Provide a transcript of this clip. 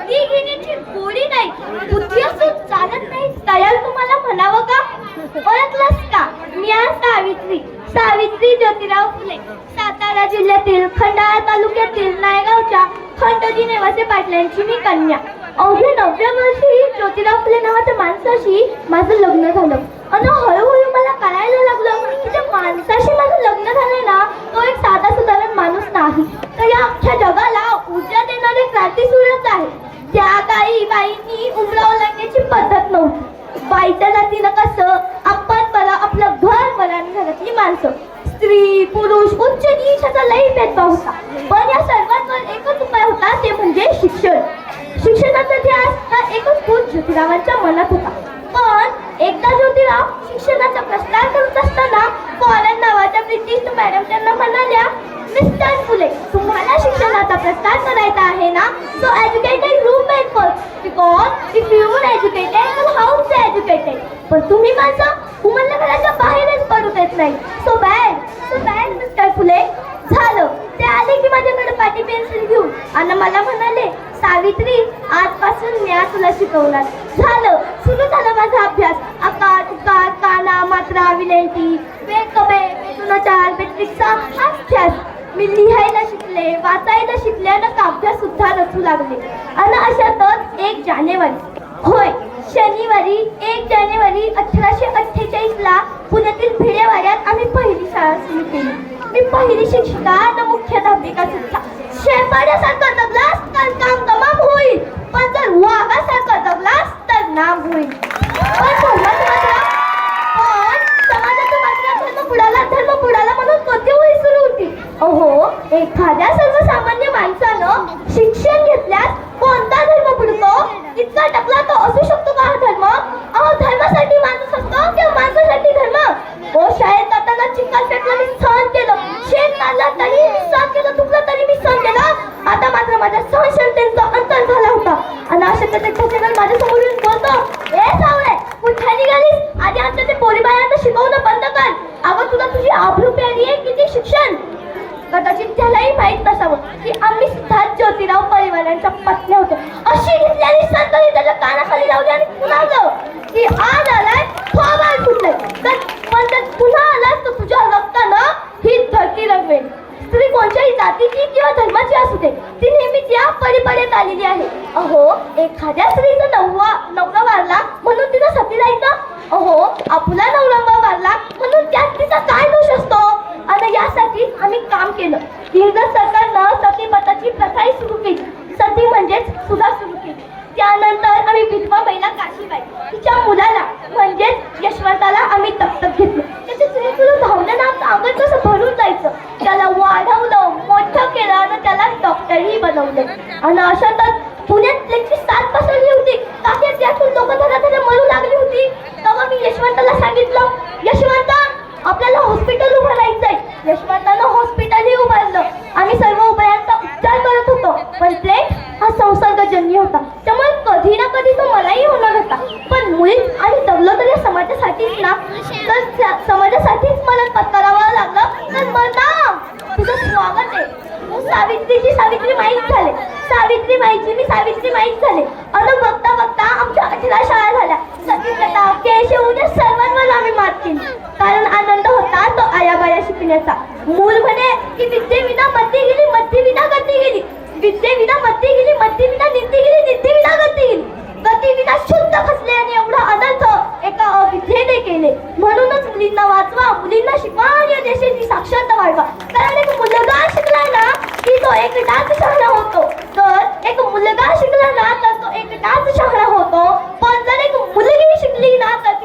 बुद्धी घेण्याची गोडी नाही, बुद्धी असून चालत नाही, तयार तुम्हाला म्हणावं का? ओळखलंस का? मी सावित्री, सावित्री ज्योतिराव फुले, सातारा जिल्ह्यातील खंडाळा तालुक्यातील नायगावच्या खंडोजी नेवासे पाटलांची मी कन्या. अवघ्या 9व्या वर्षी ज्योतिराव फुले नावाच्या माणसाशी माझं लग्न झालं. आणि हळूहळू मला कळायला लागलं की ज्या माणसाशी माझं लग्न झालंय ना, तो एक साधा सुधारण माणूस नाही, तर या अख्ख्या जगाला ऊर्जा देणारे क्रांतीसूरच आहे. त्या काळी बाईंनी उमरा ओलांडण्याची पद्धत नव्हती. बाईच्या जातीनं कसं आपण बरं आपलं घर बरं आणि घरातली माणसं, स्त्री पुरुष उच्च नीच असा लई भेदभाव होता. पण या सर्वांवर एकच उपाय होता, ते म्हणजे शिक्षण. शिक्षणाचा ध्यास हा एकच भूत ज्योतिरावांच्या मनात होता. पण एकदा ज्योतिराव शिक्षणाचा प्रस्ताव करत असताना फॉरेन नावाच्या ब्रिटिश मॅडम त्यांना म्हणाल्या, मिस्टर फुले, तुम्हाला शिक्षणाचा प्रस्ताव करायचा आहे ना, so educated roommate first, because if you are educated तर हाऊस एज्युकेटेड. पण तुम्ही माझं तुम्हाला घराच्या बाहेरच पडू देत नाही. So bad mister Phule. झालं, ते आले की माझ्याकडे पाटी पेन्सिल घेऊन आणि मला म्हणाले, सावित्री, आजपासून मी तुला शिकवणार. झालं, सुरू झाला माझा अभ्यास. आकार उकार काना मात्रा विनंती वेकबे बेतुनाचार बेट्रिक्सा हास्यास. मी लिहायला शिकले, वाचायला शिकले आणि काव्य सुद्धा रचू लागले. आणि अशातच 1 जानेवारी, होय शनिवारी 1 जानेवारी 1848 ला पुण्यातील भिडेवाड्यात आम्ही पहिली शाळा सुरू केली. मी पहिली शिक्षिका आणि मुख्याध्यापिका सुद्धा. शेपाड्यासारखा जगलास तर काम तमाम होईल, पण जर वाघासारखा जगलास तर नाम होईल. पण समाजाचं मात्र धर्म बुडाला म्हणून कधी होई सुरू होती. अहो, एखाद्या सर्वसामान्य माणसानं शिक्षण घेतल्यास कोणता धर्म बुडतो? इतका टकला तो असू शकतो का हा धर्म? अहो, धर्मासाठी माणूस असतो किंवा माणसासाठी धर्म? ओ, शाळेत जाताना चिखल फेकलं मी सहन केलं, शेत मारला तरी मी सहन केलं, तुकलं तरी मी सहन केलं. आता मात्र माझ्या सहनशीलतेचा अंतर झाला होता. आणि अशा त्याच्याकडे माझ्या समोर येऊन बोलतो, ए सावळे, कुठे निघालीस? आधी आमच्या ते पोरीबाळांना शिकवणं बंद कर. अगं, तुला तुझी आबरू प्यारी आहे किती शिक्षण? कदाचित त्यालाही माहीत नसावं की आम्ही सुद्धा ज्योतिराव परिवारांच्या पत्न्या होत्या. अशी घेतल्याने संतरी त्याच्या कानाखाली लावली आणि पुन्हा की आज आलाय थोबाड फुटलंय, पण जर पुन्हा आलास तर तुझ्या रक्तानं ही धरती रंगवेल. स्त्री कोणत्याही जातीची किंवा धर्माची असू दे, ती नेहमीच या परिपडेत आलेली आहे. अहो, एखाद्या स्त्रीचा नवरा वारला म्हणून तिला सती जायचं? अहो, आपला नवरा वारला म्हणून त्यात तिचा काय दोष असतो? आणि यासाठी आम्ही काम केलं. इंग्रज सरकारनं सतीपथाची प्रथाही सुरू केली, सती म्हणजेच सुद्धा सुरू केली. त्यानंतर आम्ही विधवा महिला काशीबाई तिच्या मुलाला म्हणजेच यशवंताला आम्ही दत्तक घेतलं. त्याच्या चुलीचुलं धावलं ना, अंगण कसं भरून जायचं. त्याला वाढवलं, मोठं केलं आणि त्याला डॉक्टरही बनवलं. आणि अशातच पुण्यात लेखची साथ पसरली होती. त्यातून लोक धराधरा मरू लागली होती. तेव्हा मी यशवंताला सांगितलं, यशवंता, आपल्याला हॉस्पिटल उभारायचंय. यशवंतानं हॉस्पिटलही उभारलं. आम्ही सर्व उभयांचा उपचार करत होतो, पण प्लेग हा संसर्गजन्य होता, त्यामुळे कधी ना कधी तो मलाही होणार होता. पण मुळीच आणि जगलो तर या समाजासाठीच ना, तर समाजासाठीच मला पत्करावं लागलं. तर मनाम, तुझं स्वागत आहे. तू सावित्रीची सावित्री माहीत झाले, सावित्री माईची मी सावित्री माहीत झाले. आणि बघता बघता आमच्या 18 शाळा झाल्या. सतीप्रथा केशव या सर्वांवर आम्ही मात केली. कारण आनंद होता तो आयाबाया शिकण्याचा. मूल म्हणे की विद्येविना मती गेली, मतीविना गती गेली. विद्येविना मती गेली, मतीविना निती गेली, नितीविना गती गेली. गतीविना शुद्ध खसले आणि एवढा अनर्थ एका अविद्येने केले. म्हणूनच मुलींना वाचवा, मुलींना शिकवा आणि देशाची साक्षरता वाढवा. कारण एक मुलगा शिकला ना की तो एकटाच शहाणा होतो. तर एक मुलगा शिकला ना तर तो एकटाच शहाणा होतो. पण जर एक मुलगी शिकली ना तर